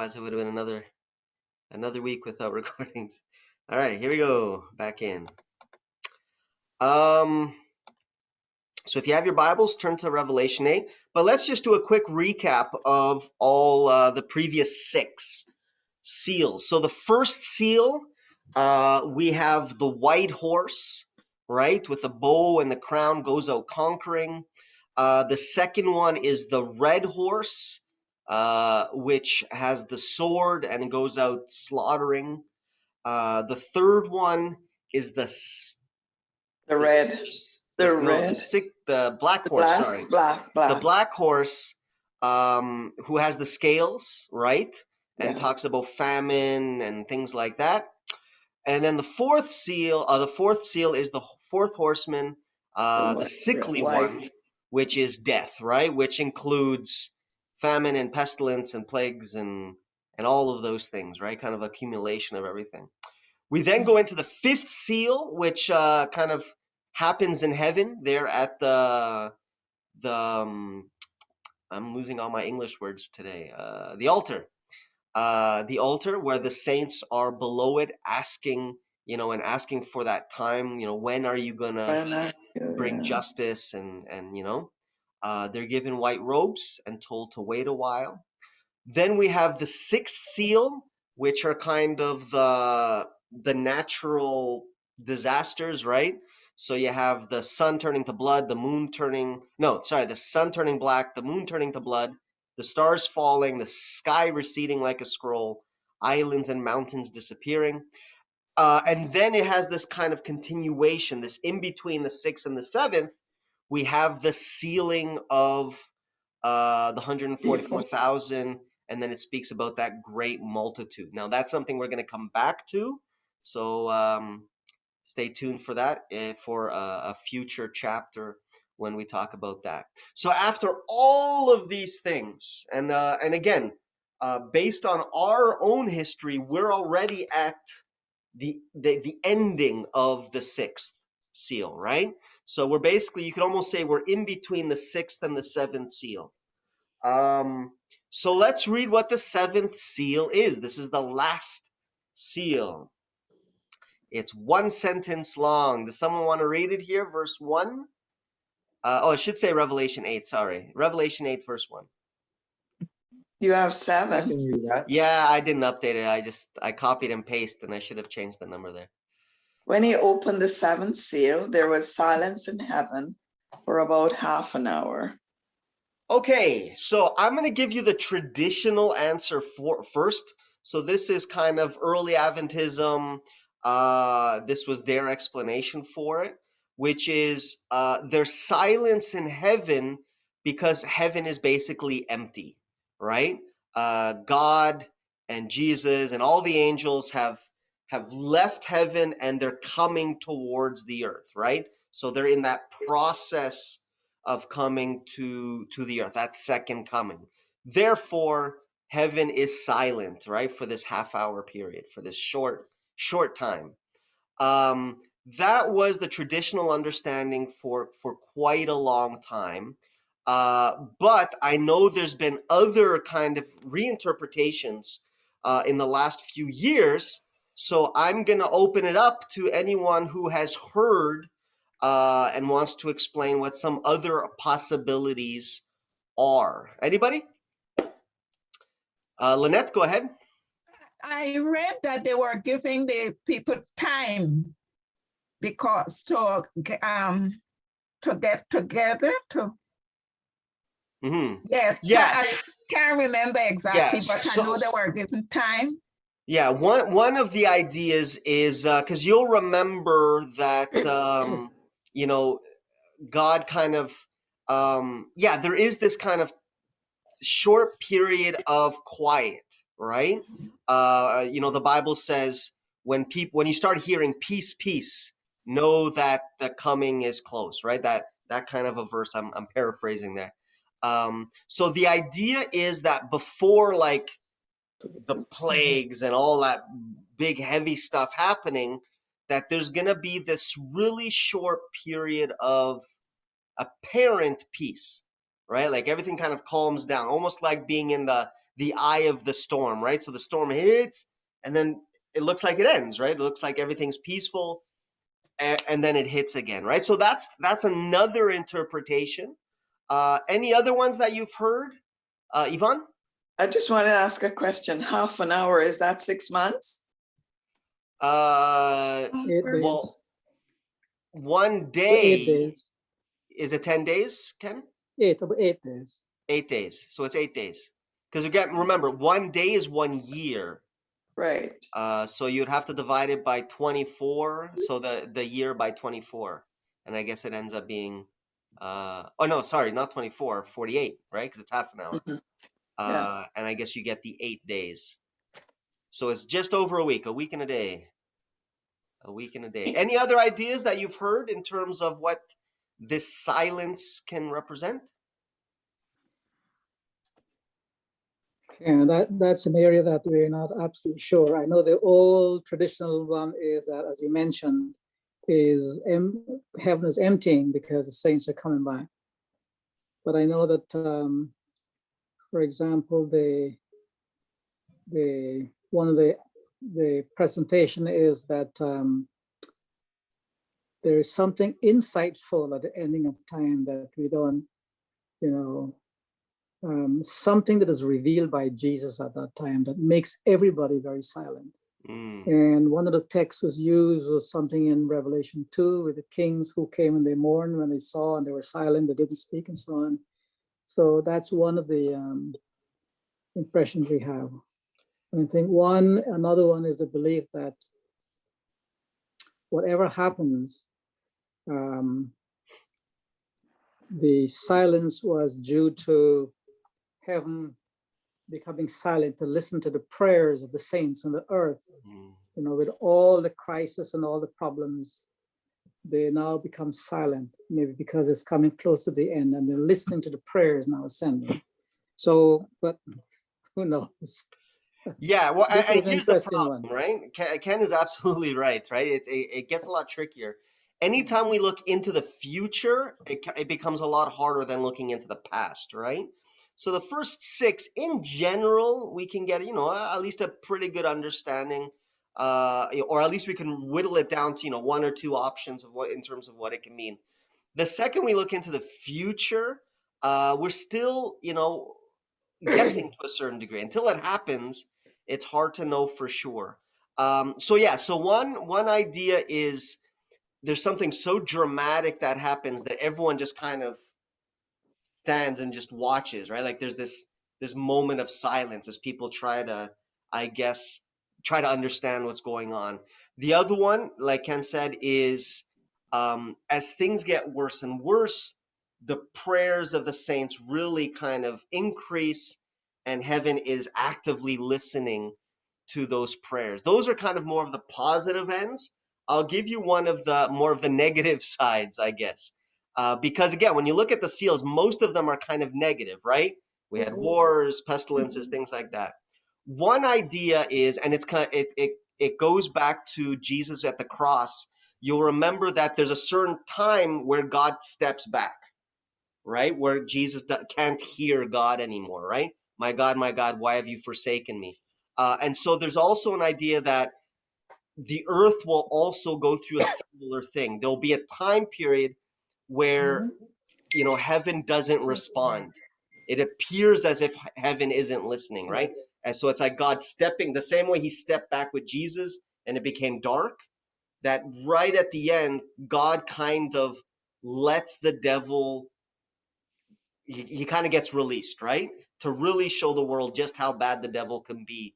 Otherwise, it would have been another week without recordings. All right, here we go. Back in. So if you have your Bibles, turn to Revelation 8. But let's just do a quick recap of all the previous 6 seals. So the first seal, we have the white horse, right, with the bow and the crown, goes out conquering. The second one is the red horse, which has the sword and goes out slaughtering. The third one is the black horse. Sorry, the black horse, who has the scales, right, and talks about famine and things like that. And then the fourth seal is the fourth horseman, the sickly one, which is death, right? Which includes famine and pestilence and plagues and all of those things, right? Kind of accumulation of everything. We then go into the fifth seal, which kind of happens in heaven there at the I'm losing all my English words today. The altar. The altar where the saints are below it asking, and asking for that time, when are you gonna bring justice and they're given white robes and told to wait a while. Then we have the sixth seal, which are kind of the natural disasters, right? So you have the sun turning to blood, the sun turning black, the moon turning to blood, the stars falling, the sky receding like a scroll, islands and mountains disappearing. And then it has this kind of continuation, this in between the sixth and the seventh, we have the sealing of the 144,000, and then it speaks about that great multitude. Now, that's something we're going to come back to, so stay tuned for that, for a future chapter when we talk about that. So after all of these things, and again, based on our own history, we're already at the ending of the sixth seal, right? So we're basically, you could almost say we're in between the sixth and the seventh seal. So let's read what the seventh seal is. This is the last seal. It's one sentence long. Does someone want to read it here? Verse 1. I should say Revelation 8. Sorry. Revelation 8, verse 1. You have I 7. can read that. Yeah, I didn't update it. I copied and pasted, and I should have changed the number there. When he opened the seventh seal, there was silence in heaven for about half an hour. Okay, so I'm going to give you the traditional answer first. So this is kind of early Adventism. This was their explanation for it, which is there's silence in heaven because heaven is basically empty, right? God and Jesus and all the angels have left heaven and they're coming towards the earth, right? So they're in that process of coming to the earth, that second coming. Therefore, heaven is silent, right, for this half-hour period, for this short time. That was the traditional understanding for quite a long time. But I know there's been other kind of reinterpretations in the last few years. So I'm going to open it up to anyone who has heard and wants to explain what some other possibilities are. Anybody? Lynette, go ahead. I read that they were giving the people time because to get together to. Mm-hmm. Yes. Yeah. I can't remember exactly, Yes. but I know they were given time. Yeah, one of the ideas is because you'll remember that God kind of there is this kind of short period of quiet, right? The Bible says when you start hearing peace, peace, know that the coming is close, right? That kind of a verse. I'm paraphrasing there. So the idea is that before like the plagues and all that big heavy stuff happening, that there's gonna be this really short period of apparent peace, right? Like everything kind of calms down, almost like being in the the eye of the storm, right? So the storm hits, and then it looks like it ends, right? It looks like everything's peaceful, and then it hits again, right? So that's another interpretation. Any other ones that you've heard, Yvonne? I just want to ask a question. Half an hour, is that 6 months? 8 days. Well, one 8 day, days. is it 10 days, Ken? 8 days. 8 days. So it's 8 days. Because again, remember, one day is 1 year. Right. So you'd have to divide it by 24. So the year by 24. And I guess it ends up being, oh no, sorry, not 24, 48, right? Because it's half an hour. Mhm. Yeah. And I guess you get the 8 days. So it's just over a week and a day. A week and a day. Any other ideas that you've heard in terms of what this silence can represent? Yeah, that's an area that we're not absolutely sure. I know the old traditional one is that, as you mentioned, is heaven is emptying because the saints are coming back. But I know that, for example, one of the presentation is that there is something insightful at the ending of time that we don't, something that is revealed by Jesus at that time that makes everybody very silent. And one of the texts was used was something in Revelation 2 with the kings who came and they mourned when they saw and they were silent, they didn't speak and so on. So that's one of the impressions we have. And I think another one is the belief that whatever happens, the silence was due to heaven becoming silent to listen to the prayers of the saints on the earth. With all the crisis and all the problems, they now become silent, maybe because it's coming close to the end and they're listening to the prayers now ascending. So, but who knows? Yeah, well, This and is an here's the interesting problem, one. right? Ken is absolutely right, right? It gets a lot trickier. Anytime we look into the future, it becomes a lot harder than looking into the past, right? So the first 6, in general, we can get, at least a pretty good understanding, or at least we can whittle it down to, 1 or 2 options of what, in terms of what it can mean. The second we look into the future, we're still, guessing to a certain degree. Until it happens, it's hard to know for sure. So one idea is there's something so dramatic that happens that everyone just kind of stands and just watches, right? Like there's this moment of silence as people try to, I guess, try to understand what's going on. The other one, like Ken said, is as things get worse and worse, the prayers of the saints really kind of increase, and heaven is actively listening to those prayers. Those are kind of more of the positive ends. I'll give you one of the more of the negative sides, I guess. Because again, when you look at the seals, most of them are kind of negative, right? We had wars, pestilences, things like that. One idea is, and it goes back to Jesus at the cross. You'll remember that there's a certain time where God steps back, right? Where Jesus can't hear God anymore, right? My God, why have you forsaken me? And so there's also an idea that the earth will also go through a similar thing. There'll be a time period where, heaven doesn't respond. It appears as if heaven isn't listening, right? And so it's like God stepping the same way he stepped back with Jesus and it became dark, that right at the end, God kind of lets the devil, he kind of gets released, right? To really show the world just how bad the devil can be.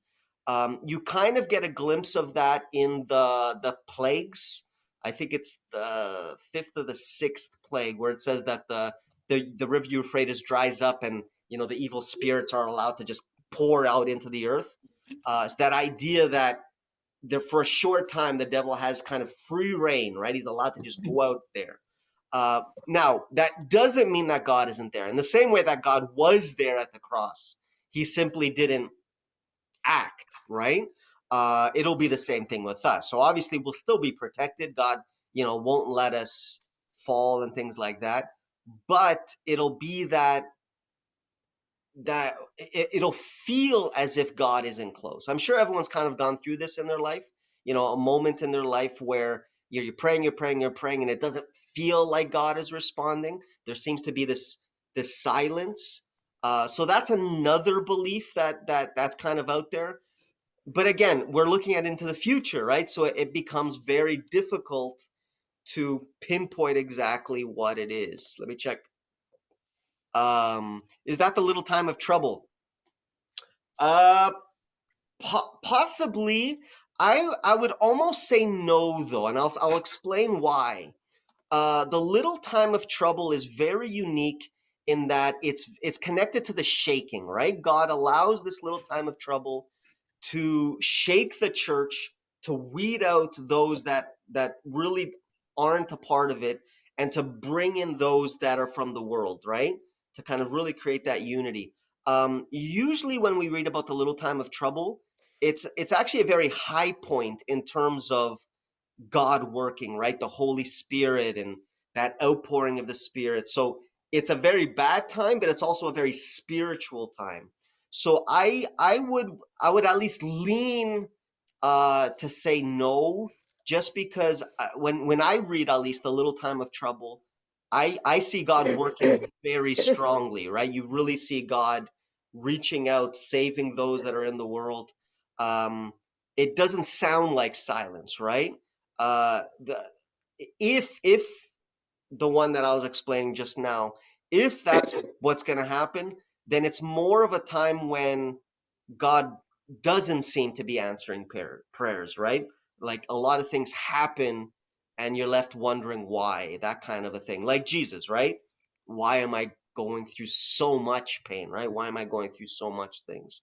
You kind of get a glimpse of that in the plagues. I think it's the 5th or the 6th plague where it says that the river Euphrates dries up and the evil spirits are allowed to just pour out into the earth. It's that idea that there for a short time the devil has kind of free reign, right? He's allowed to just go out there. Now, that doesn't mean that God isn't there. In the same way that God was there at the cross, he simply didn't act, right? It'll be the same thing with us. So obviously we'll still be protected. God, won't let us fall and things like that. But it'll be that that it'll feel as if God isn't close. I'm sure everyone's kind of gone through this in their life, a moment in their life where you're praying, and it doesn't feel like God is responding. There seems to be this silence. So that's another belief that's kind of out there. But again, we're looking at into the future, right? So it becomes very difficult to pinpoint exactly what it is. Let me check. Is that the little time of trouble? Uh, Possibly. I would almost say no, though, and I'll explain why. The little time of trouble is very unique in that it's connected to the shaking, right? God allows this little time of trouble to shake the church, to weed out those that really aren't a part of it, and to bring in those that are from the world, right? To kind of really create that unity. Usually when we read about the little time of trouble, it's actually a very high point in terms of God working, right? The Holy Spirit and that outpouring of the Spirit. So it's a very bad time, but it's also a very spiritual time. So I would at least lean to say no, just because when I read at least a little time of trouble, I see God working very strongly, right? You really see God reaching out, saving those that are in the world. It doesn't sound like silence, right? The if the one that I was explaining just now, if that's what's going to happen, then it's more of a time when God doesn't seem to be answering prayers, right? Like a lot of things happen and you're left wondering why, that kind of a thing. Like Jesus, right? Why am I going through so much pain, right? Why am I going through so much things?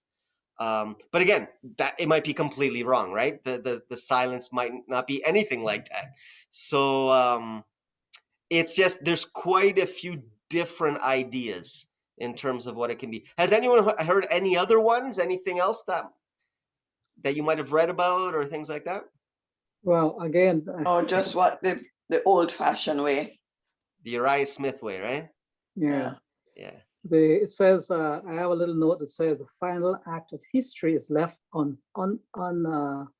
But again, that it might be completely wrong, right? The silence might not be anything like that. So it's just there's quite a few different ideas in terms of what it can be. Has anyone heard any other ones? Anything else that you might have read about or things like that? Well, again, Or just what the old-fashioned way. The Uriah Smith way, right? yeah. Yeah. It says, I have a little note that says the final act of history is left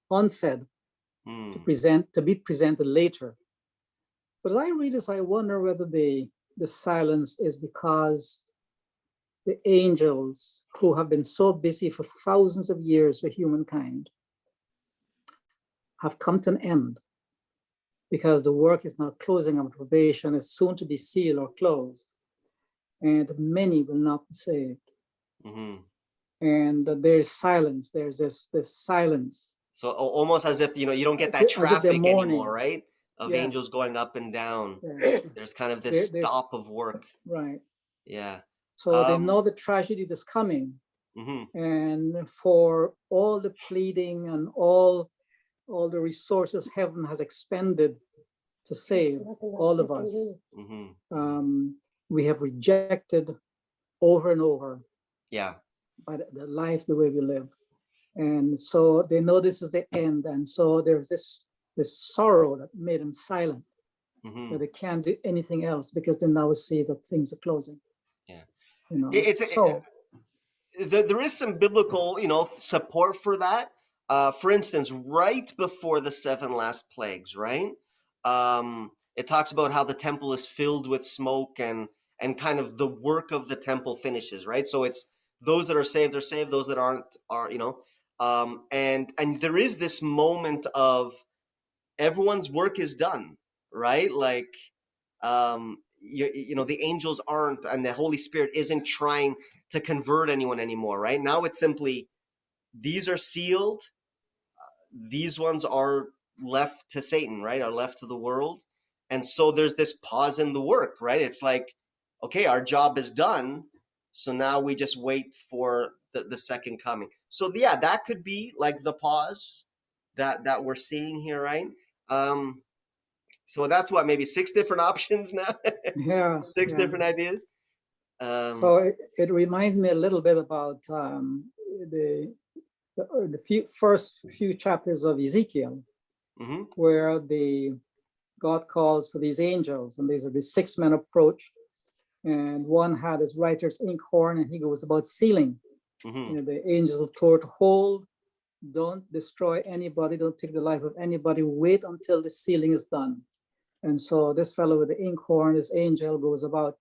unsaid to be presented later. But as I read this, I wonder whether the silence is because the angels who have been so busy for thousands of years for humankind have come to an end, because the work is now closing on probation, is soon to be sealed or closed, and many will not be saved. And there's silence. There's this silence. So almost as if you don't get that traffic anymore, right? Of Yes. angels going up and down. Yes. There's kind of this stop of work. Right. Yeah. So they know the tragedy that's coming, and for all the pleading and all the resources heaven has expended to save all of us, we have rejected over and over. Yeah. By the life, the way we live, and so they know this is the end, and so there's this sorrow that made them silent, that they can't do anything else because they now see that things are closing. Yeah. There is some biblical, support for that. For instance, right before the 7 last plagues, right? It talks about how the temple is filled with smoke and kind of the work of the temple finishes, right? So it's those that are saved are saved, those that aren't are, and there is this moment of everyone's work is done, right? Like, the angels aren't, and the Holy Spirit isn't trying to convert anyone anymore, right? Now it's simply these are sealed, these ones are left to Satan, right? Are left to the world. And so there's this pause in the work, right? It's like, okay, our job is done. So now we just wait for the second coming. So yeah, that could be like the pause that we're seeing here, right? So that's what, maybe 6 different options now? Yeah. 6 different ideas? So it reminds me a little bit about the first few chapters of Ezekiel, where God calls for these angels, and these are the 6 men approached, and one had his writer's inkhorn, and he goes about sealing. Mm-hmm. The angels are told to hold, don't destroy anybody, don't take the life of anybody, wait until the sealing is done. And so this fellow with the inkhorn, this angel, goes about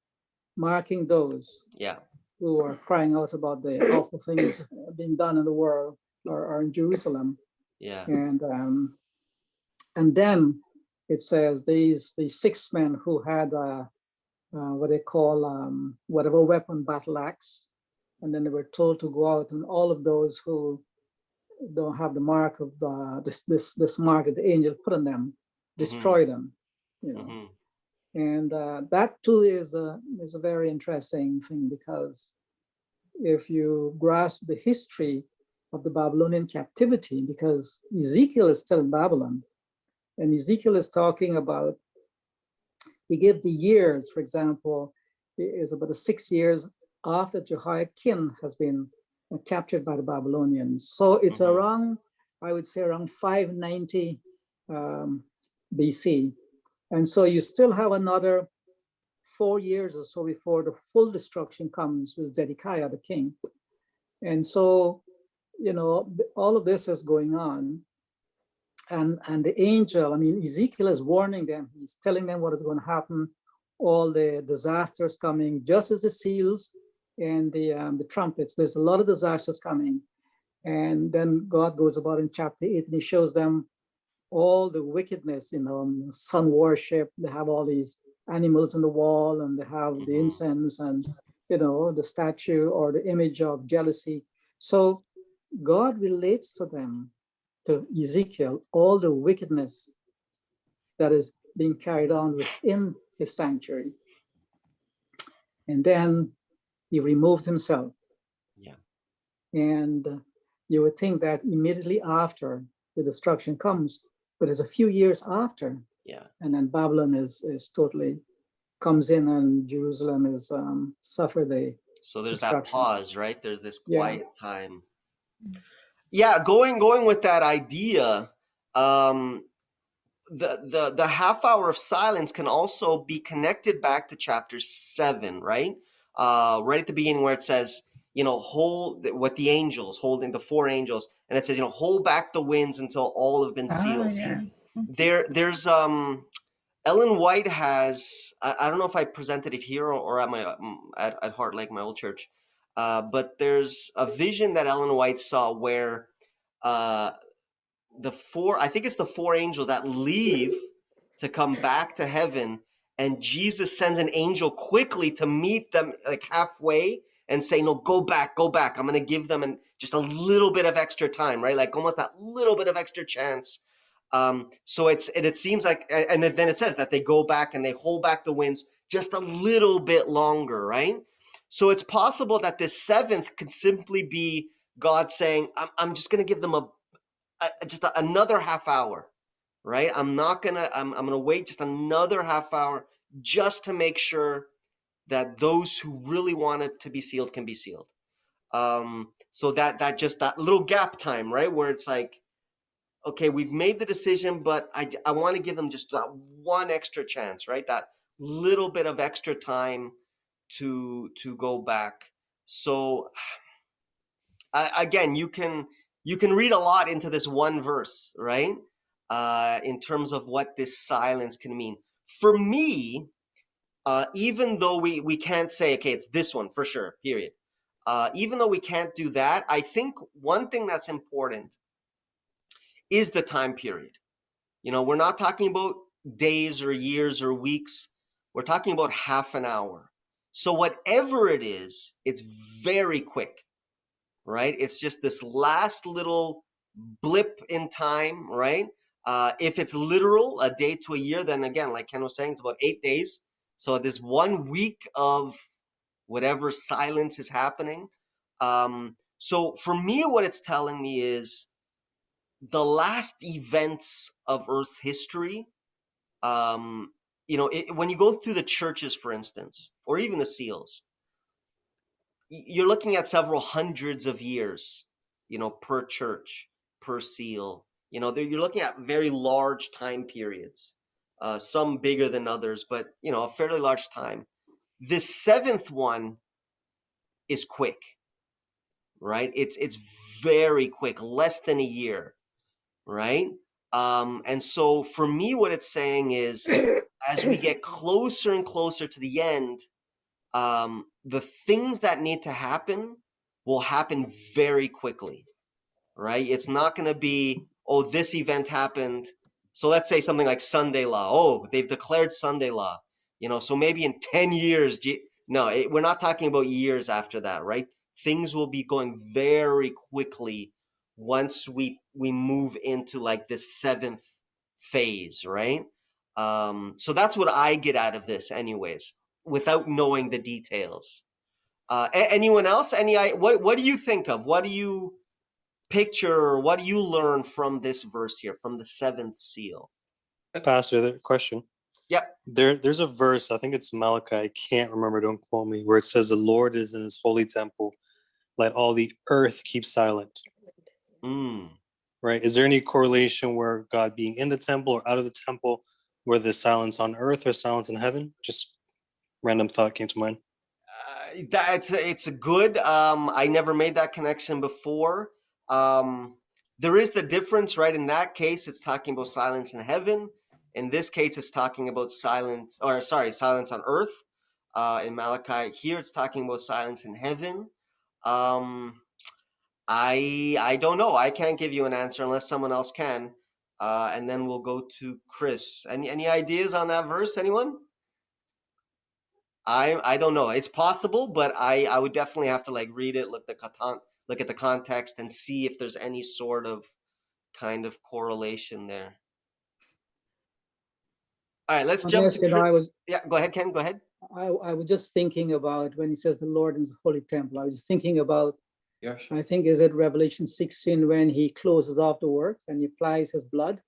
marking those Yeah. who are crying out about the awful things being done in the world or in Jerusalem. Yeah. And then it says these 6 men who had what they call whatever weapon, battle axe, and then they were told to go out, and all of those who don't have the mark of this mark that the angel put on them, destroy them, Mm-hmm. And that too is a very interesting thing, because if you grasp the history of the Babylonian captivity, because Ezekiel is still in Babylon, and Ezekiel is talking about, he gave the years, for example, it is about 6 years after Jehoiakim has been captured by the Babylonians. So it's around, I would say around 590 BC. And so you still have another 4 years or so before the full destruction comes with Zedekiah, the king. And so, all of this is going on. And the angel, Ezekiel is warning them. He's telling them what is going to happen, all the disasters coming, just as the seals and the trumpets. There's a lot of disasters coming. And then God goes about in chapter 8, and he shows them all the wickedness, sun worship. They have all these animals in the wall, and they have the incense and, the statue or the image of jealousy. So God relates to them, to Ezekiel, all the wickedness that is being carried on within his sanctuary. And then he removes himself. Yeah. And you would think that immediately after the destruction comes, but it's a few years after. Yeah. And then Babylon is totally comes in, and Jerusalem is suffer the So there's that destruction. pause, right? There's this Yeah. quiet time. Yeah, going with that idea, the half hour of silence can also be connected back to chapter 7, right? Right at the beginning, where it says, hold what the angels holding, the 4 angels, and it says, hold back the winds until all have been sealed. Yeah. There's Ellen White has, I don't know if I presented it here or at my at Heart Lake, my old church, but there's a vision that Ellen White saw where I think it's the 4 angels that leave to come back to heaven, and Jesus sends an angel quickly to meet them like halfway and say, no, go back. I'm going to give them just a little bit of extra time, right? Like almost that little bit of extra chance. So it seems like, and then it says that they go back and they hold back the winds just a little bit longer, right? So it's possible that this 7th could simply be God saying, I'm just going to give them another half hour, right? I'm gonna wait just another half hour just to make sure that those who really want it to be sealed can be sealed. So that little gap time, right, where it's like, okay, we've made the decision, but I want to give them just that one extra chance, right? That little bit of extra time to go back. So again, you can read a lot into this one verse, right? In terms of what this silence can mean. For me, even though we can't say, okay, it's this one for sure, period. Even though we can't do that, I think one thing that's important is the time period. We're not talking about days or years or weeks. We're talking about half an hour. So whatever it is, it's very quick, right? It's just this last little blip in time, right? If it's literal, a day to a year, then again, like Ken was saying, it's about 8 days. So this 1 week of whatever silence is happening. So for me, what it's telling me is the last events of Earth history. When you go through the churches, for instance, or even the seals, you're looking at several hundreds of years, per church, per seal. You're looking at very large time periods, some bigger than others, but, a fairly large time. This seventh one is quick, right? It's very quick, less than a year, right? And so for me, what it's saying is, as we get closer and closer to the end, the things that need to happen will happen very quickly, right? It's not going to be, oh, this event happened. So let's say something like Sunday law. Oh, they've declared Sunday law. So maybe in 10 years, no, we're not talking about years after that, right? Things will be going very quickly once we move into like this seventh phase, right? So that's what I get out of this, anyways, without knowing the details. Anyone else? What do you think of? What do you picture, or what do you learn from this verse here, from the seventh seal? Pastor, the question. Yep. There's a verse, I think it's Malachi, I can't remember, don't quote me, where it says the Lord is in his holy temple. Let all the earth keep silent. Right? Is there any correlation where God being in the temple or out of the temple, whether there's silence on earth or silence in heaven? Just random thought came to mind. It's a good. I never made that connection before. There is the difference, right? In that case, it's talking about silence in heaven. In this case, it's talking about silence on earth. In Malachi, here it's talking about silence in heaven. I don't know. I can't give you an answer unless someone else can. And then we'll go to Chris. Any ideas on that verse? Anyone? I don't know. It's possible, but I would definitely have to like read it, look at the context, and see if there's any sort of kind of correlation there. All right, let's jump Yes, to Chris. Yeah, go ahead, Ken. Go ahead. I was just thinking about when he says the Lord is the holy temple. I was thinking about, Yes. I think is it Revelation 16 when he closes off the work and he applies his blood,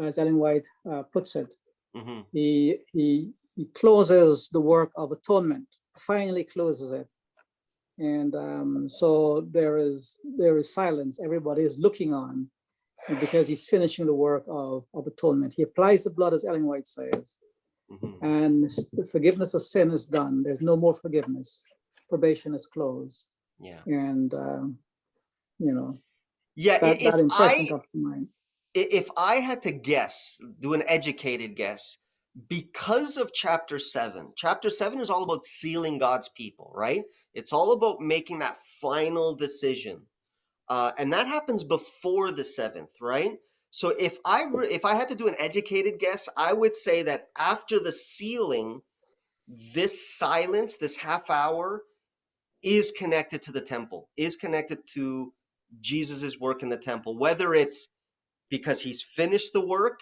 as Ellen White puts it. Mm-hmm. He closes the work of atonement, finally closes it. And so there is silence. Everybody is looking on because he's finishing the work of atonement. He applies the blood, as Ellen White says, and the forgiveness of sin is done. There's no more forgiveness. Probation is closed. Yeah. And, yeah, that impression comes to mind. If I had to guess, do an educated guess, because of chapter 7 is all about sealing God's people, right? It's all about making that final decision. And that happens before the seventh, right? So if I had to do an educated guess, I would say that after the sealing, this silence, this half hour, is connected to the temple, is connected to Jesus's work in the temple, whether it's because he's finished the work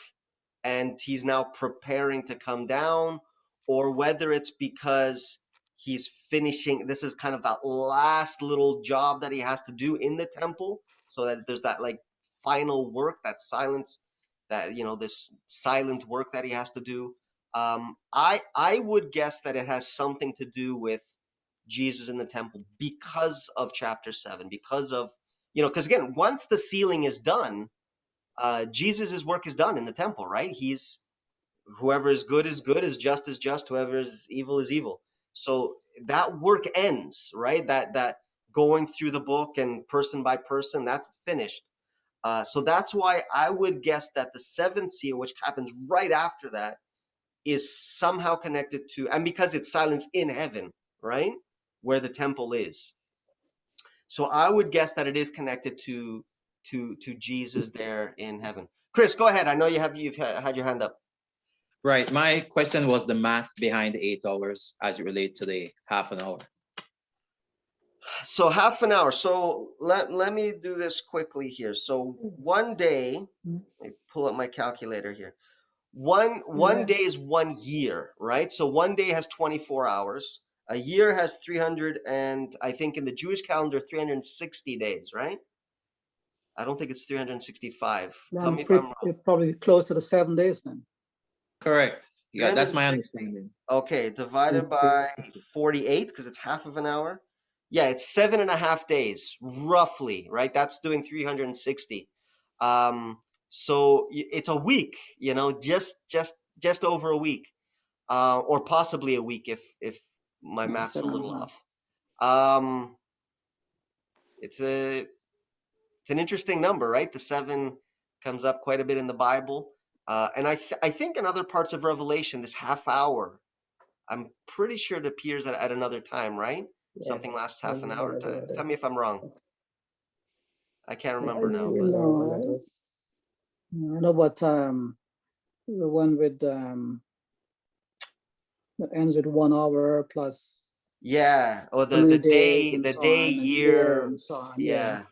and he's now preparing to come down, or whether it's because he's finishing, this is kind of that last little job that he has to do in the temple, so that there's that like final work, that silence, that this silent work that he has to do. I would guess that it has something to do with Jesus in the temple because of chapter 7, because of because again, once the sealing is done, Jesus' work is done in the temple, right? He's whoever is good, is just, whoever is evil. So that work ends, right? That going through the book and person by person, that's finished. So that's why I would guess that the seventh seal, which happens right after that, is somehow connected to, and because it's silence in heaven, right? Where the temple is. So I would guess that it is connected to Jesus there in heaven. Chris, go ahead. I know you've had your hand up. Right. My question was the math behind the 8 hours as it relates to the half an hour. So half an hour. So let me do this quickly here. So one day, let me pull up my calculator here. One day is 1 year, right? So one day has 24 hours. A year has 300, and I think in the Jewish calendar, 360 days, right? I don't think it's 365. Tell me if I'm wrong. It's probably close to the 7 days then. Correct. Yeah, that's my understanding. Okay, divided by 48, because it's half of an hour. Yeah, it's 7.5 days, roughly, right? That's doing 360. So it's a week, just over a week, or possibly a week if my Yeah, math's a little 7.5. off. It's an interesting number, right? The 7 comes up quite a bit in the Bible. And I think in other parts of Revelation, this half hour, I'm pretty sure it appears at another time, right? Yeah, Something lasts half an yeah, hour. Tell me if I'm wrong. I can't I remember now, but know, I know what the one with that ends with 1 hour plus yeah. Or how many days the and so day, on, and year year. and so on. Yeah, Yeah.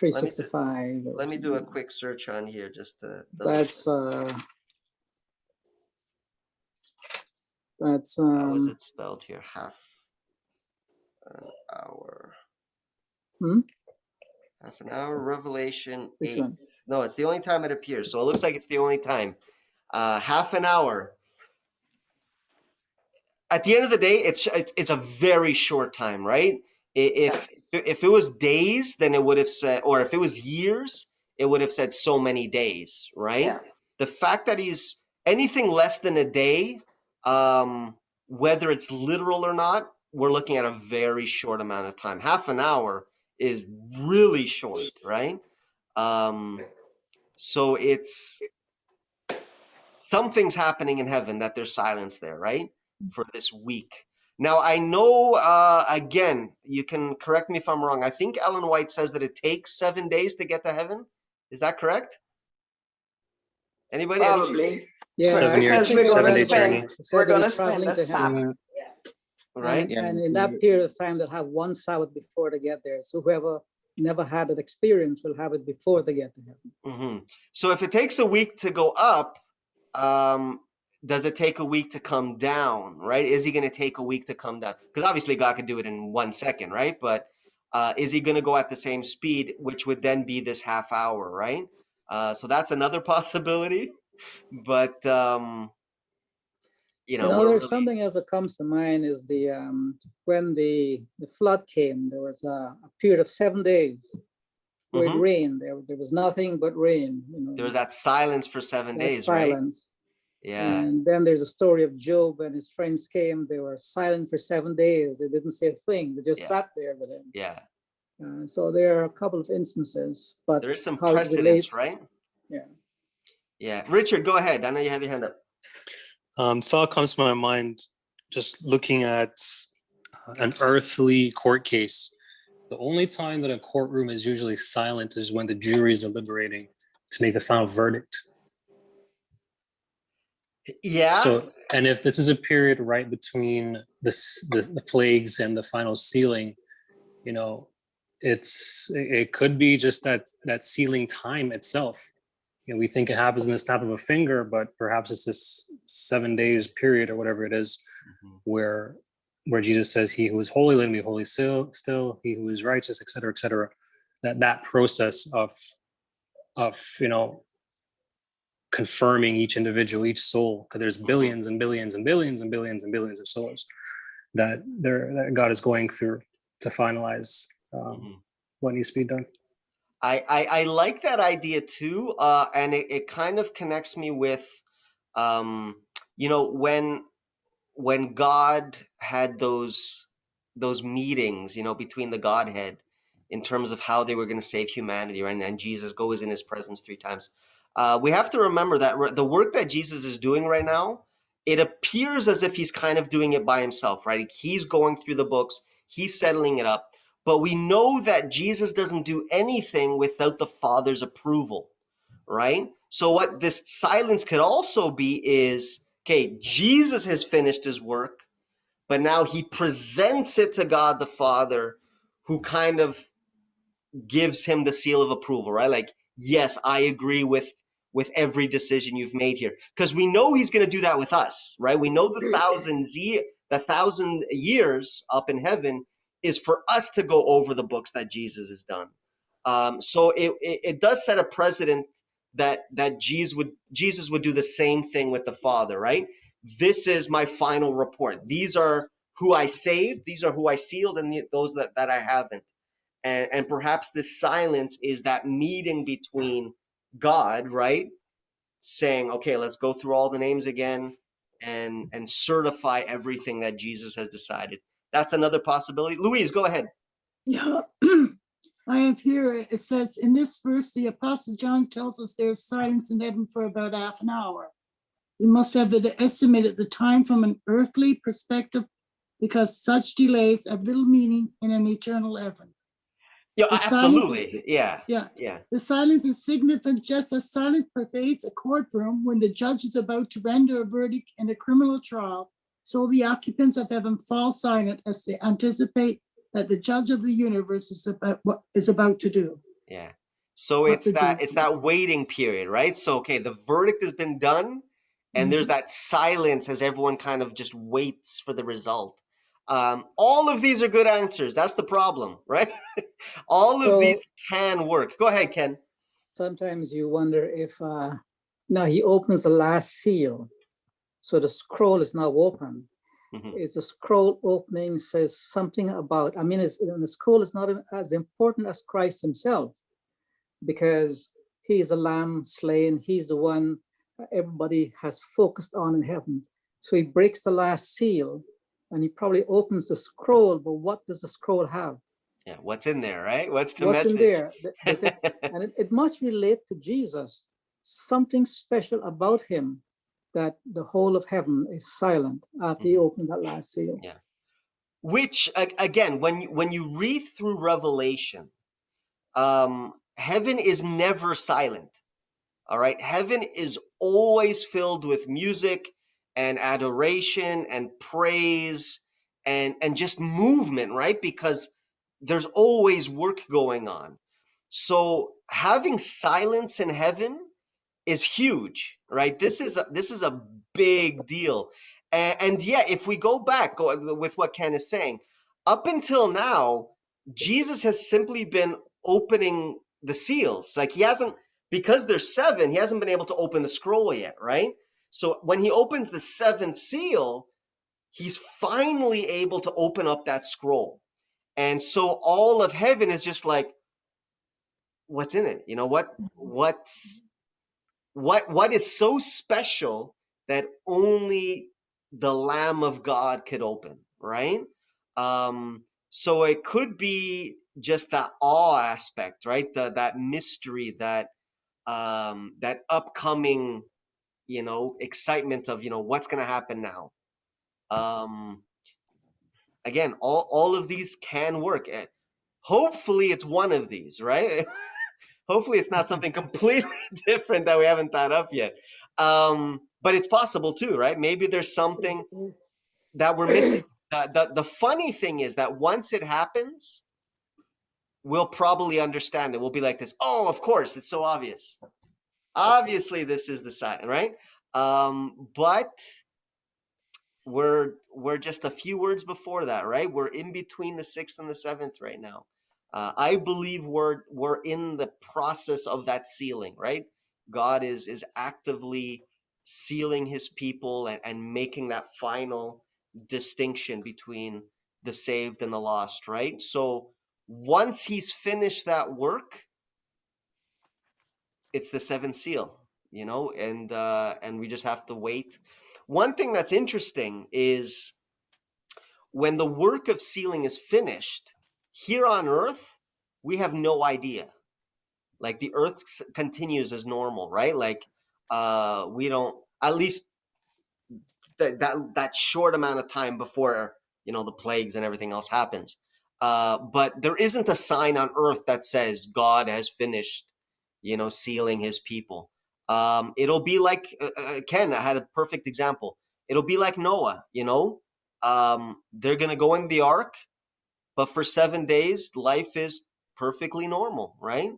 Let me 365. let me do a quick search on here just to double That's that's how is it spelled here? Half an hour. hmm? Half an hour. Revelation Which 8. one? No, it's the only time it appears. So it looks like it's the only time. Half an hour. At the end of the day, it's a very short time, right? If it was days, then it would have said, or if it was years, it would have said so many days, right? Yeah. The fact that he's anything less than a day, whether it's literal or not, we're looking at a very short amount of time. Half an hour is really short, right? So it's something's happening in heaven that there's silence there, right? For this week. Now, I know, again, you can correct me if I'm wrong. I think Ellen White says that it takes 7 days to get to heaven. Is that correct? Anybody? Probably. Yeah, 7 year, Because we're gonna 7 day spend, journey. It we're said they were gonna spend traveling the to heaven. Sabbath. Right? Yeah. And in that period of time, they'll have one Sabbath before they get there. So whoever never had that experience will have it before they get to heaven. So if it takes a week to go up, does it take a week to come down, right? Is he going to take a week to come down? Because obviously God could do it in 1 second, right? But is he going to go at the same speed, which would then be this half hour, right? So that's another possibility. But You we're know, there's really something else that comes to mind is the when the flood came, there was a period of 7 days where it Mhm. rained. There was nothing but rain. You know, There was that silence for 7 that days, right? silence. Yeah. And then there's a story of Job and his friends came. They were silent for 7 days. They didn't say a thing. They just Yeah. sat there with him. Yeah. So there are a couple of instances, but There is some how it precedence, relates, right? yeah. Yeah. Richard, go ahead. I know you have your hand up. Thought comes to my mind just looking at an earthly court case. The only time that a courtroom is usually silent is when the juries are deliberating to make the final verdict. Yeah. So, and if this is a period right between the plagues and the final sealing, you know, it could be just that sealing time itself. You know, we think it happens in the snap of a finger, but perhaps it's this 7 days period or whatever it is, where Jesus says, "He who is holy, let him be holy still. He who is righteous, etc., etc." That process of confirming each individual, each soul, because there's billions and billions and billions and billions and billions of souls that God is going through to finalize what needs to be done. I like that idea too, and it kind of connects me with, when God had those meetings, between the Godhead in terms of how they were going to save humanity, right? And Jesus goes in His presence 3 times. We have to remember that the work that Jesus is doing right now, it appears as if He's kind of doing it by Himself, right? He's going through the books, He's settling it up. But we know that Jesus doesn't do anything without the Father's approval, right? So what this silence could also be is, okay, Jesus has finished His work, but now He presents it to God the Father, who kind of gives Him the seal of approval, right? Like, yes, I agree with every decision you've made here, because we know He's going to do that with us, right? We know the 1,000 years up in heaven is for us to go over the books that Jesus has done. So it does set a precedent that Jesus would do the same thing with the Father, right? This is my final report. These are who I saved. These are who I sealed, and those that I haven't. And perhaps this silence is that meeting between God, right? Saying, okay, let's go through all the names again. and certify everything that Jesus has decided. That's another possibility. Louise, go ahead. Yeah, I have here, it says in this verse, the Apostle John tells us there's silence in heaven for about half an hour. You must have estimated the time from an earthly perspective because such delays have little meaning in an eternal heaven. Yeah, The silence is- absolutely. Yeah. Yeah, Yeah. the silence is significant just as silence pervades a courtroom when the judge is about to render a verdict in a criminal trial. So the occupants of heaven fall silent as they anticipate that the judge of the universe is about to do. Yeah. So What it's the that judge- waiting period, right? So okay, the verdict has been done, and there's that silence as everyone kind of just waits for the result. All of these are good answers. That's the problem, right? All of So these can work. Go ahead, Ken. sometimes you wonder if now he opens the last seal, so the scroll is now open. Mhm. Is the scroll opening says something about, I mean, the scroll is not as important as Christ himself, because he's a lamb slain. He's the one everybody has focused on in heaven. So he breaks the last seal and he probably opens the scroll, but what does the scroll have? Yeah, what's in there, right? What's the What's in message? there? And it must relate to Jesus, something special about him, that the whole of heaven is silent after he opened that last seal. Yeah. Which again, when you read through Revelation, heaven is never silent. All right, heaven is always filled with music and adoration and praise and just movement, right? Because there's always work going on. So having silence in heaven is huge, right? This is a big deal. And yeah, if we go back with what Ken is saying, up until now, Jesus has simply been opening the seals. Like he hasn't, because there's seven, he hasn't been able to open the scroll yet, right? So when he opens the seventh seal, he's finally able to open up that scroll. And so all of heaven is just like, what's in it? You know, what is so special that only the Lamb of God could open, right? So it could be just that awe aspect, right? That mystery, that upcoming, excitement of, what's going to happen now. Again, all of these can work. Hopefully it's one of these, right? Hopefully it's not something completely different that we haven't thought of yet. But it's possible too, right? Maybe there's something that we're missing. The funny thing is that once it happens, we'll probably understand it. We'll be like this, oh, of course, it's so obvious. Obviously, this is the sign, right? But we're just a few words before that, right? We're in between the sixth and the seventh right now. I believe we're in the process of that sealing, right? God is actively sealing his people and making that final distinction between the saved and the lost, right? So once he's finished that work, it's the seventh seal, and we just have to wait. One thing that's interesting is when the work of sealing is finished, here on earth, we have no idea. Like the earth continues as normal, right? Like we don't, at least that short amount of time before, the plagues and everything else happens. But there isn't a sign on earth that says God has finished, sealing his people. It'll be like Ken, I had a perfect example. It'll be like Noah, they're going to go in the ark, but for 7 days, life is perfectly normal, right?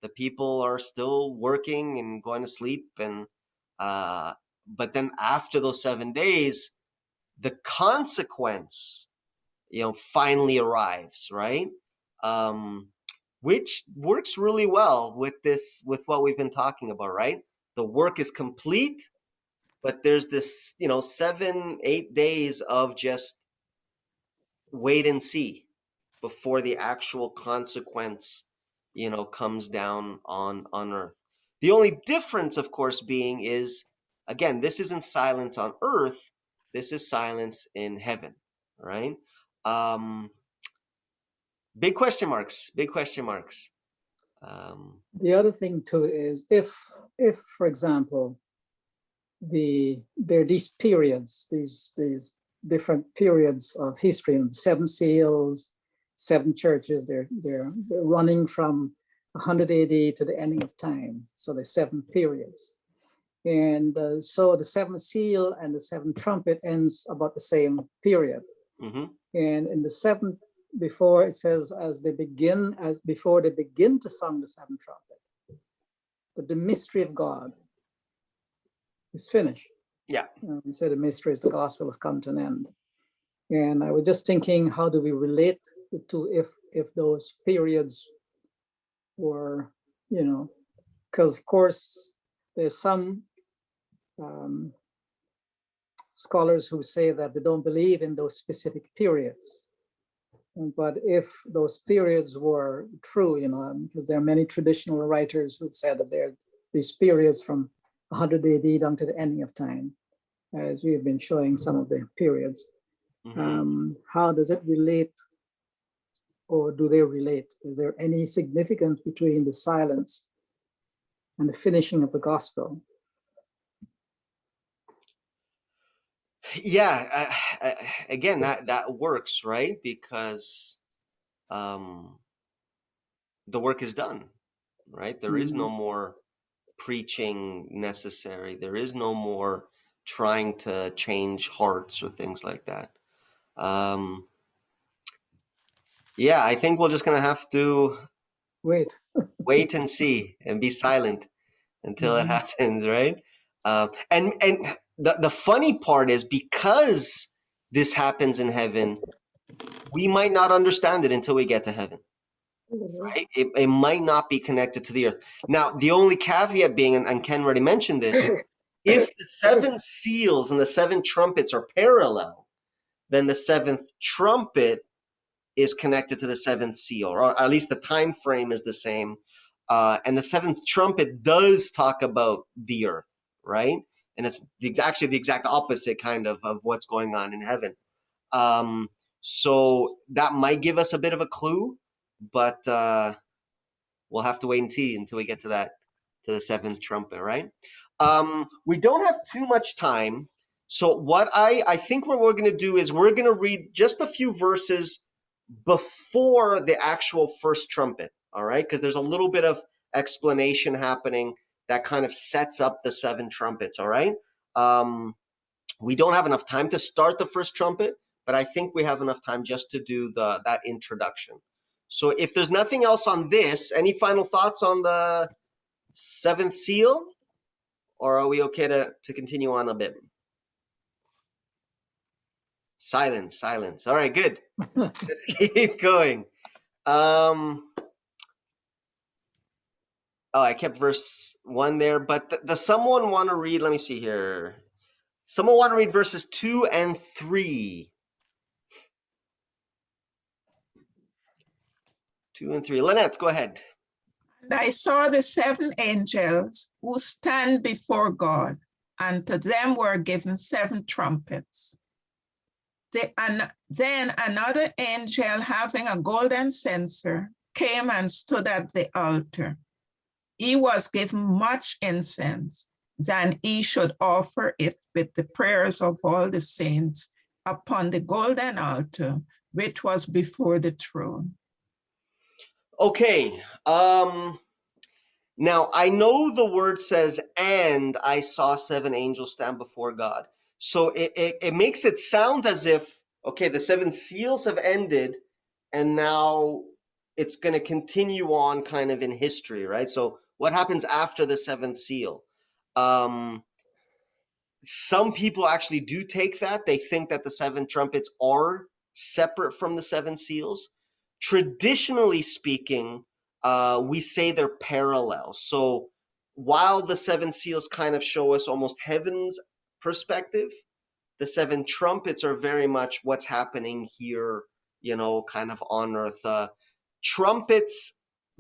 The people are still working and going to sleep, and but then after those 7 days, the consequence, finally arrives, right? Which works really well with what we've been talking about, right? The work is complete, but there's this, 7, 8 days of just wait and see before the actual consequence, comes down on earth. The only difference, of course, being is Again, this isn't silence on earth. This is silence in heaven, right? Big question marks, big question marks. The other thing too is if, for example, there are these periods, these different periods of history, and 7 seals, 7 churches, they're running from 100 AD to the ending of time. So there's 7 periods. And so the 7th seal and the 7th trumpet ends about the same period. Mm-hmm. And in the 7th, before it says, before they begin to sound the 7th trumpet, but the mystery of God is finished. Yeah. We said the mystery is the gospel has come to an end. And I was just thinking, how do we relate the two if those periods were, because of course there's some scholars who say that they don't believe in those specific periods. But if those periods were true, because there are many traditional writers who said that there are these periods from 100 AD down to the ending of time, as we have been showing some of the periods. Mm-hmm. How does it relate, or do they relate? Is there any significance between the silence and the finishing of the gospel? Yeah, again, that works, right? Because the work is done, right? There is no more preaching necessary. There is no more trying to change hearts or things like that. Yeah, I think we're just gonna have to wait and see and be silent until it happens, right? And the funny part is, because this happens in heaven, we might not understand it until we get to heaven, right? It might not be connected to the earth. Now, the only caveat being, and Ken already mentioned this, if the 7 seals and the 7 trumpets are parallel, then the 7th trumpet is connected to the 7th seal, or at least the time frame is the same. And the 7th trumpet does talk about the earth, right? And it's actually the exact opposite kind of what's going on in heaven. So that might give us a bit of a clue, but we'll have to wait and see until we get to the 7th trumpet, right? We don't have too much time. So what I think what we're going to do is we're going to read just a few verses before the actual first trumpet, all right? Because there's a little bit of explanation happening that kind of sets up the 7 trumpets, all right? We don't have enough time to start the first trumpet, but I think we have enough time just to do that introduction. So if there's nothing else on this, any final thoughts on the 7th seal? Or are we okay to continue on a bit? Silence. All right, good. Keep going. Oh, I kept verse 1 there, but does someone want to read? Let me see here. Someone want to read verses 2 and 3? 2 and 3. Lynette, go ahead. And I saw the 7 angels who stand before God, and to them were given 7 trumpets. Then another angel having a golden censer came and stood at the altar. He was given much incense, than he should offer it with the prayers of all the saints upon the golden altar, which was before the throne. Okay. Now, I know the word says, and I saw 7 angels stand before God. So it makes it sound as if, okay, the 7 seals have ended, and now it's going to continue on kind of in history, right? So what happens after the 7th seal? Some people actually do take that. They think that the 7 trumpets are separate from the 7 seals. Traditionally speaking, we say they're parallel. So while the 7 seals kind of show us almost heaven's perspective, the 7 trumpets are very much what's happening here, kind of on earth. Trumpets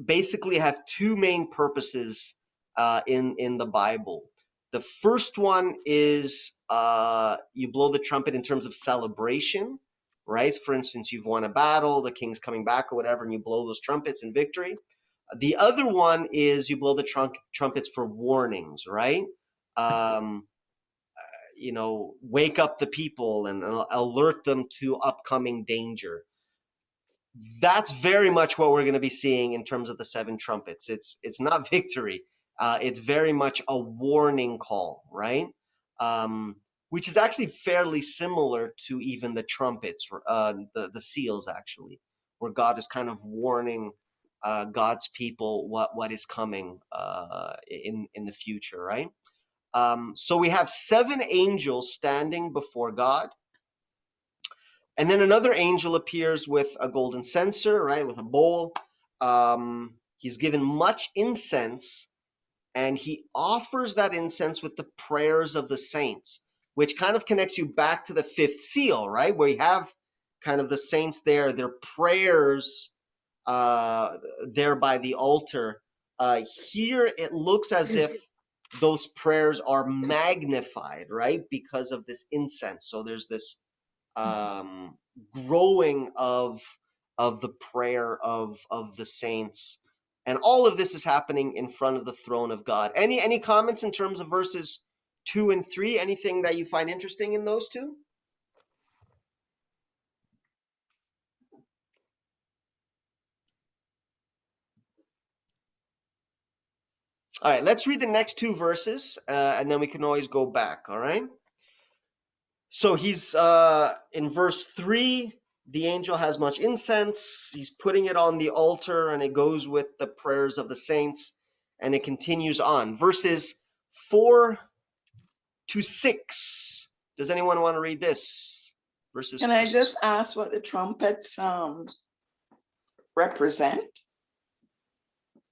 basically have 2 main purposes in the Bible. The first one is you blow the trumpet in terms of celebration, right? For instance, you've won a battle, the king's coming back or whatever, and you blow those trumpets in victory. The other one is you blow the trumpets for warnings, right? You know, wake up the people and alert them to upcoming danger. That's very much what we're going to be seeing in terms of the 7 trumpets. It's not victory. It's very much a warning call, right? Which is actually fairly similar to even the trumpets, the seals actually, where God is kind of warning God's people what is coming in the future, right? So we have 7 angels standing before God. And then another angel appears with a golden censer, right, with a bowl. He's given much incense, and he offers that incense with the prayers of the saints, which kind of connects you back to the 5th seal, right, where you have kind of the saints there, their prayers there by the altar. Here it looks as if those prayers are magnified, right, because of this incense. So there's this growing of the prayer of the saints, and all of this is happening in front of the throne of God. Any comments in terms of verses 2 and 3? Anything that you find interesting in those two? All right, let's read the next 2 verses, and then we can always go back. All right. So he's in verse 3, the angel has much incense. He's putting it on the altar, and it goes with the prayers of the saints, and it continues on. Verses 4 to 6. Does anyone want to read this? Verses. Can I just ask what the trumpets represent?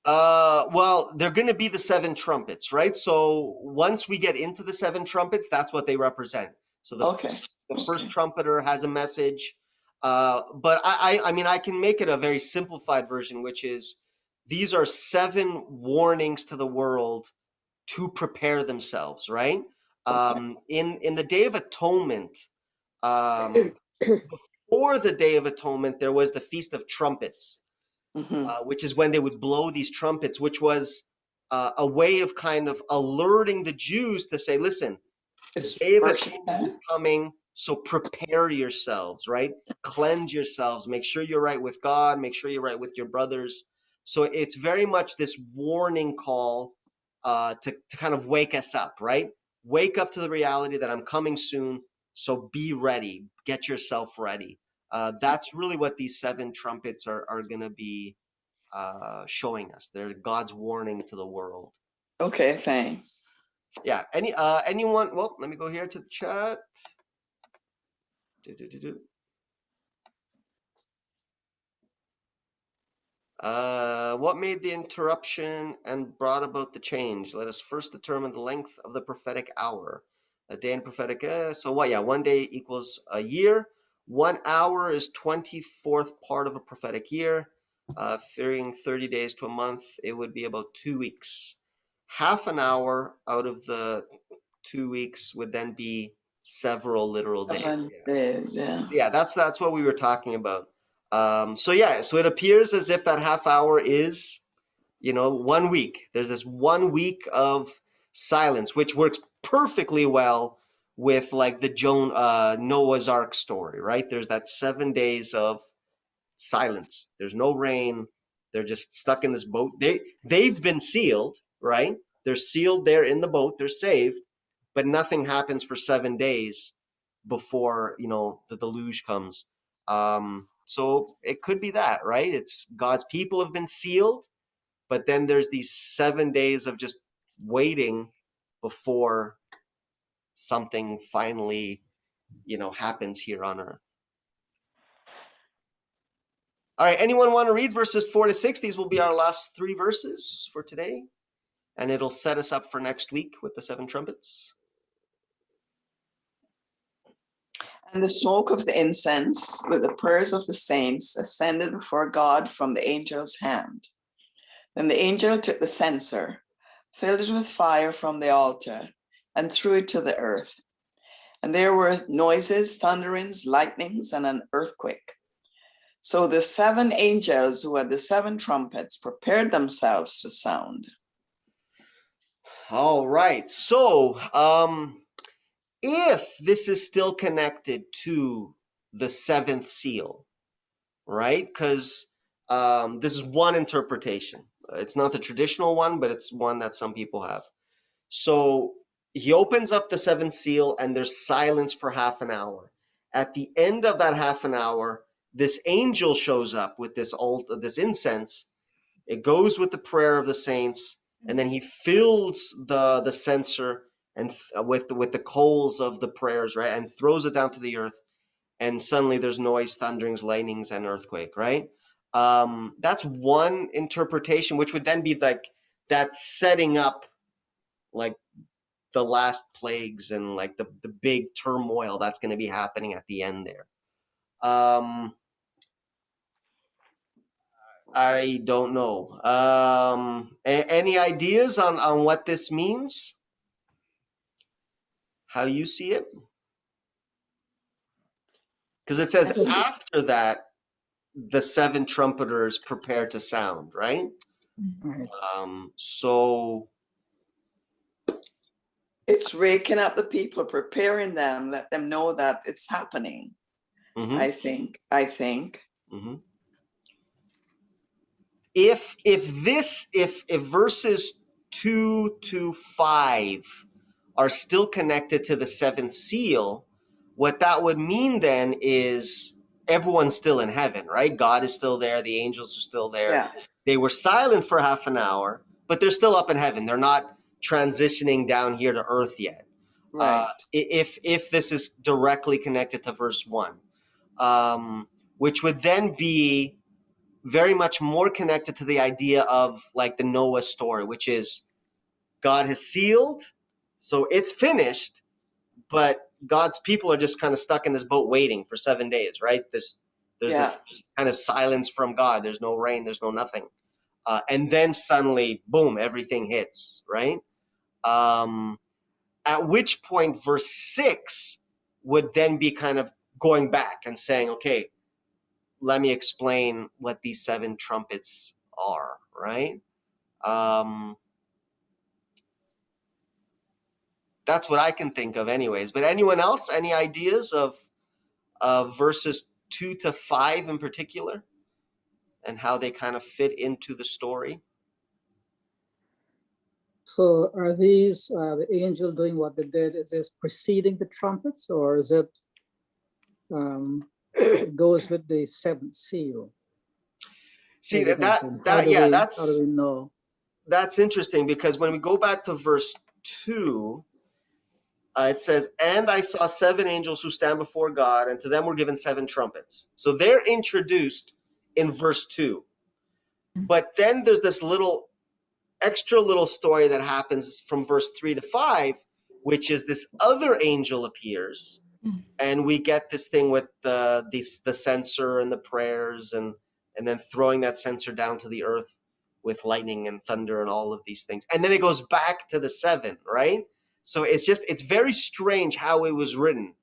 Well, they're going to be the 7 trumpets, right? So once we get into the 7 trumpets, that's what they represent. So the first trumpeter has a message, but I mean, I can make it a very simplified version, which is these are 7 warnings to the world to prepare themselves, right? In the Day of Atonement, before the Day of Atonement, there was the Feast of Trumpets, which is when they would blow these trumpets, which was a way of kind of alerting the Jews to say, listen, the Day of Atonement is coming, so prepare yourselves, right? Cleanse yourselves, make sure you're right with God, make sure you're right with your brothers. So it's very much this warning call to kind of wake us up, right? Wake up to the reality that I'm coming soon, so be ready, get yourself ready. That's really what these 7 trumpets are going to be showing us. They're God's warning to the world. Okay, thanks. Yeah. Anyone? Well, let me go here to the chat. What made the interruption and brought about the change? Let us first determine the length of the prophetic hour. A day in prophetic. So what? Yeah, 1 day equals a year. 1 hour is 24th part of a prophetic year. Figuring 30 days to a month, it would be about 2 weeks. Half an hour out of the 2 weeks would then be several literal days. Yeah, that's what we were talking about. So it appears as if that half hour is, 1 week. There's this 1 week of silence, which works perfectly well with like the Noah's Ark story, right? There's that 7 days of silence. There's no rain. They're just stuck in this boat. They've been sealed, right? They're sealed there in the boat. They're saved, but nothing happens for 7 days before the deluge comes. So it could be that, right? It's God's people have been sealed, but then there's these 7 days of just waiting before something finally, happens here on earth. All right, anyone want to read verses 4 to 6? These will be our last 3 verses for today, and it'll set us up for next week with the 7 trumpets. And the smoke of the incense with the prayers of the saints ascended before God from the angel's hand. Then the angel took the censer, filled it with fire from the altar, and threw it to the earth. And there were noises, thunderings, lightnings, and an earthquake. So the 7 angels who had the 7 trumpets prepared themselves to sound. All right. So, if this is still connected to the 7th seal, right? Because this is one interpretation. It's not the traditional one, but it's one that some people have. So he opens up the 7th seal and there's silence for half an hour. At the end of that half an hour, this angel shows up with this incense. It goes with the prayer of the saints, and then he fills the censer and with the coals of the prayers, right, and throws it down to the earth. And suddenly there's noise, thunderings, lightnings, and earthquake, right? That's one interpretation, which would then be like that setting up like the last plagues and like the big turmoil that's going to be happening at the end there. I don't know. Any ideas on what this means? How you see it? Because it says after that, the 7 trumpeters prepare to sound, right? Right. So It's waking up the people, preparing them, let them know that it's happening. mhm, I think. mhm. If verses 2 to 5 are still connected to the 7th seal, what that would mean then is everyone's still in heaven, right? God is still there, the angels are still there. Yeah, They were silent for half an hour, but they're still up in heaven. They're not transitioning down here to earth yet. right. If this is directly connected to verse 1, which would then be very much more connected to the idea of like the Noah story, which is God has sealed, so it's finished, but God's people are just kind of stuck in this boat waiting for 7 days, right? There's Yeah, this kind of silence from God. There's no rain, there's no nothing. And then suddenly, boom, everything hits, right? At which point verse 6 would then be kind of going back and saying, okay, let me explain what these 7 trumpets are, right? That's what I can think of anyways. But anyone else, any ideas of verses 2 to 5 in particular and how they kind of fit into the story? So are these the angel doing what they did? Is this preceding the trumpets, or is it goes with the 7th seal? See, How do we know? that's interesting, because when we go back to verse 2, it says, and I saw 7 angels who stand before God, and to them were given 7 trumpets. So they're introduced in verse 2. But then there's this extra little story that happens from verse 3 to 5, which is this other angel appears, and we get this thing with the censer and the prayers, and then throwing that censer down to the earth with lightning and thunder and all of these things. And then it goes back to the 7, right? So it's very strange how it was written.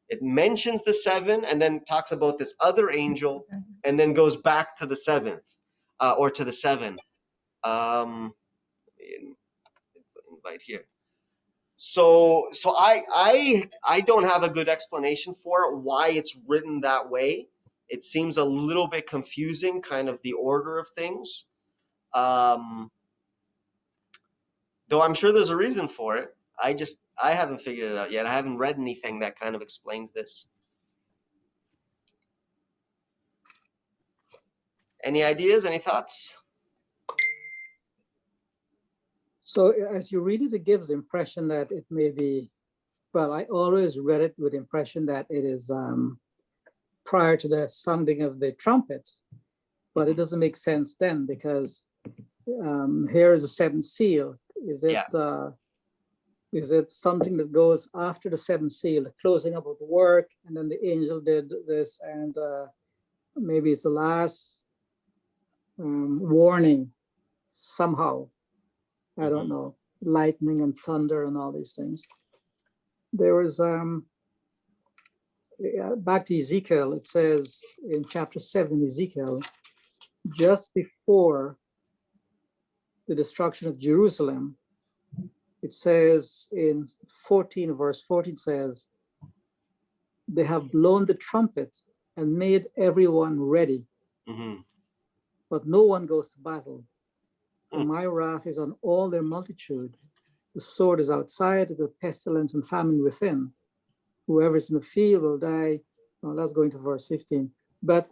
It mentions the 7 and then talks about this other angel and then goes back to the 7th, or to the 7. Invite here. So I don't have a good explanation for it, why it's written that way. It seems a little bit confusing, kind of the order of things. Though I'm sure there's a reason for it. I haven't figured it out yet. I haven't read anything that kind of explains this. Any ideas? Any thoughts? So as you read it, it gives the impression that it may be, well, I always read it with the impression that it is prior to the sounding of the trumpets, but it doesn't make sense then, because here is a 7th seal. Is it something that goes after the 7th seal, the closing up of the work, and then the angel did this, and maybe it's the last warning somehow? I don't know, lightning and thunder and all these things. there was back to Ezekiel. It says in chapter 7, Ezekiel, just before the destruction of Jerusalem, it says in 14, verse 14 says, they have blown the trumpet and made everyone ready, but no one goes to battle. For my wrath is on all their multitude. The sword is outside, the pestilence and famine within. Whoever is in the field will die. Well, let's go into verse 15. But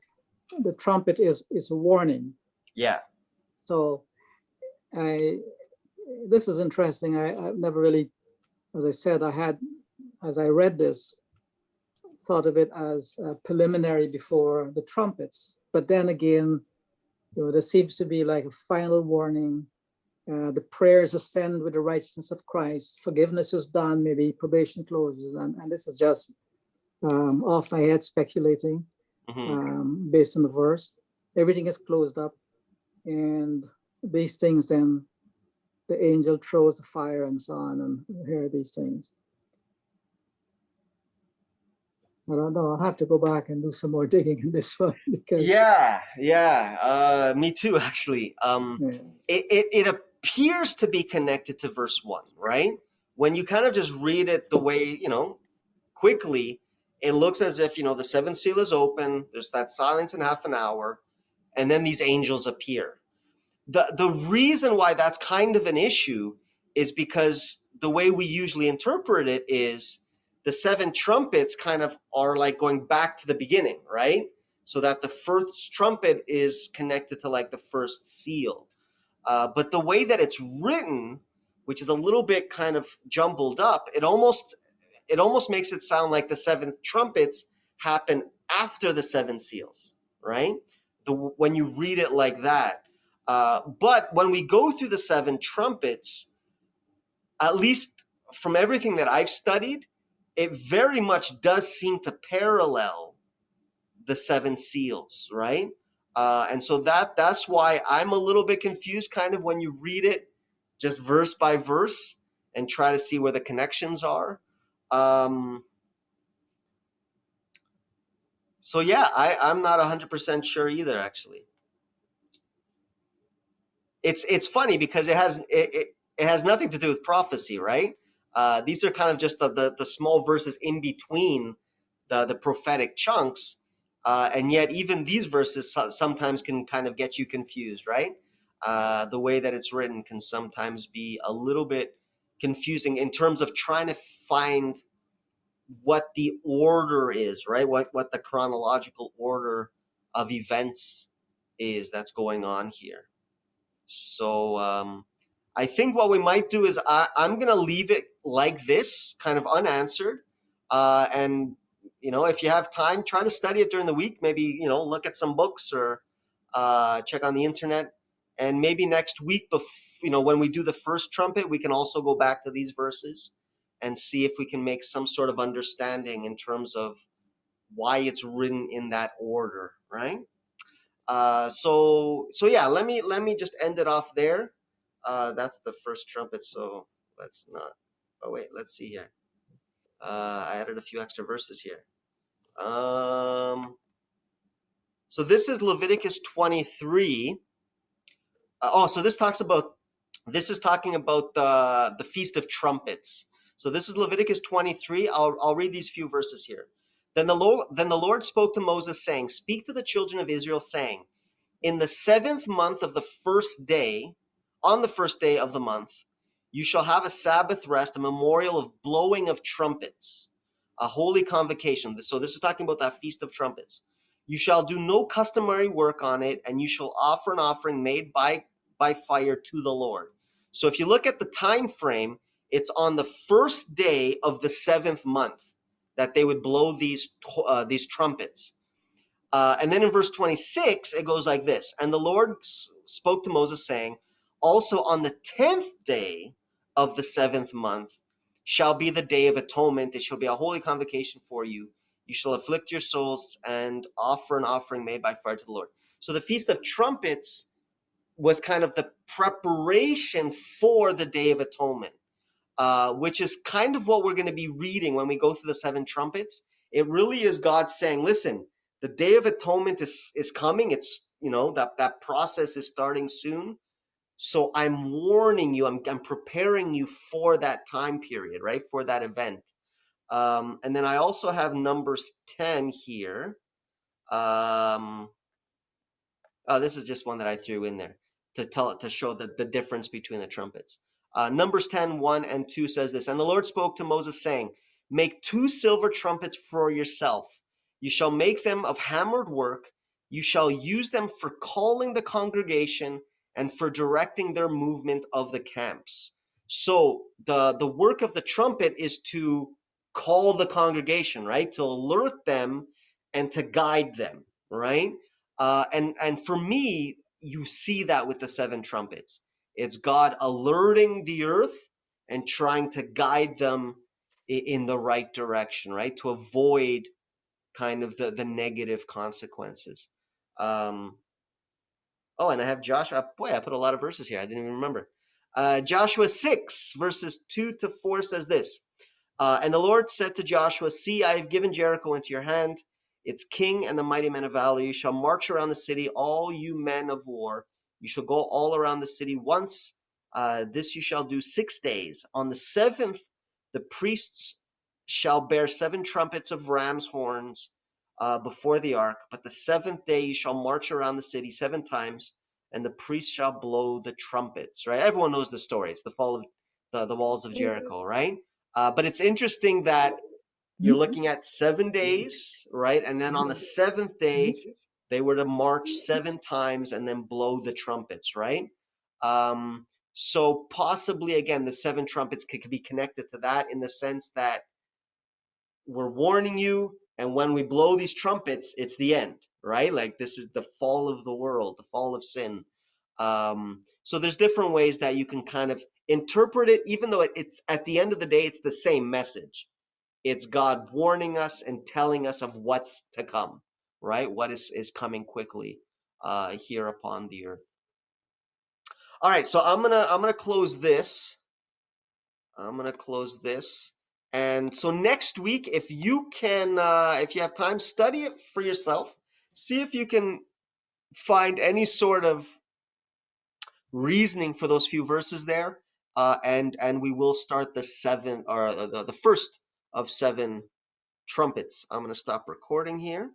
the trumpet is a warning. Yeah. So this is interesting. I've never really, as I said, as I read this, thought of it as a preliminary before the trumpets. But then again, there seems to be like a final warning. The prayers ascend with the righteousness of Christ. Forgiveness is done, maybe probation closes. And this is just off my head speculating based on the verse. Everything is closed up. And these things, then the angel throws the fire and so on, and hear these things. I don't know. I'll have to go back and do some more digging in this one because me too, actually. It appears to be connected to verse 1, right? When you kind of just read it the way, quickly, it looks as if, the seventh seal is open, there's that silence in half an hour, and then these angels appear. The reason why that's kind of an issue is because the way we usually interpret it is the 7 trumpets kind of are like going back to the beginning, right? So that the first trumpet is connected to like the first seal. But the way that it's written, which is a little bit kind of jumbled up, it almost makes it sound like the 7 trumpets happen after the 7 seals, right? When you read it like that. But when we go through the 7 trumpets, at least from everything that I've studied, it very much does seem to parallel the 7 seals, right? And so that's why I'm a little bit confused kind of when you read it just verse by verse and try to see where the connections are. So yeah, I'm not 100% sure either, actually. It's funny because it has nothing to do with prophecy, right? These are kind of just the small verses in between the prophetic chunks, and yet even these verses sometimes can kind of get you confused, right? The way that it's written can sometimes be a little bit confusing in terms of trying to find what the order is, right? What the chronological order of events is that's going on here. So I think what we might do is I'm going to leave it like this, kind of unanswered. And, if you have time, try to study it during the week. Maybe, look at some books or check on the internet. And maybe next week, when we do the first trumpet, we can also go back to these verses and see if we can make some sort of understanding in terms of why it's written in that order, right? So yeah, let me just end it off there. That's the first trumpet, so let's not. Oh wait, let's see here. I added a few extra verses here. So this is Leviticus 23. So this is talking about the Feast of Trumpets. So this is Leviticus 23. I'll read these few verses here. Then the Lord spoke to Moses, saying, "Speak to the children of Israel, saying, in the 7th month of the first day, on the first day of the month, you shall have a Sabbath rest, a memorial of blowing of trumpets, a holy convocation." So this is talking about that Feast of Trumpets. "You shall do no customary work on it, and you shall offer an offering made by fire to the Lord." So if you look at the time frame, it's on the first day of the 7th month that they would blow these trumpets. And then in verse 26, it goes like this. "And the Lord spoke to Moses, saying, also on the 10th day of the 7th month shall be the Day of Atonement. It shall be a holy convocation for you. You shall afflict your souls and offer an offering made by fire to the Lord." So the Feast of Trumpets was kind of the preparation for the Day of Atonement. which is kind of what we're going to be reading when we go through the 7 trumpets. It really is God saying, listen, the Day of Atonement is coming. It's, that process is starting soon. So I'm warning you, I'm preparing you for that time period, right? For that event. And then I also have Numbers 10 here. This is just one that I threw in there to show the difference between the trumpets. Numbers 10, 1 and 2 says this, and the Lord spoke to Moses, saying, make 2 silver trumpets for yourself. You shall make them of hammered work. You shall use them for calling the congregation and for directing their movement of the camps. So the work of the trumpet is to call the congregation, right? To alert them and to guide them, right? And for me, you see that with the 7 trumpets. It's God alerting the earth and trying to guide them in the right direction, right? To avoid kind of the negative consequences. And I have Joshua. Boy, I put a lot of verses here. I didn't even remember. Joshua 6, verses 2 to 4 says this. And the Lord said to Joshua, see, I have given Jericho into your hand, its king and the mighty men of valor. You shall march around the city, all you men of war. You shall go all around the city once. This you shall do 6 days. On the 7th, the priests shall bear 7 trumpets of ram's horns before the ark. But the 7th day you shall march around the city 7 times, and the priests shall blow the trumpets. Right? Everyone knows the story. It's the fall of the walls of Jericho, right? But it's interesting that you're looking at 7 days, right? And then on the 7th day, they were to march 7 times and then blow the trumpets, right? So possibly, again, the 7 trumpets could be connected to that in the sense that we're warning you, and when we blow these trumpets, it's the end, right? Like this is the fall of the world, the fall of sin. So there's different ways that you can kind of interpret it, even though it's at the end of the day, it's the same message. It's God warning us and telling us of what's to come, right? What is coming quickly here upon the earth. All right, so I'm gonna close this. And so next week, if you can, if you have time, study it for yourself. See if you can find any sort of reasoning for those few verses there, and we will start the 7 or the first of 7 trumpets. I'm going to stop recording here.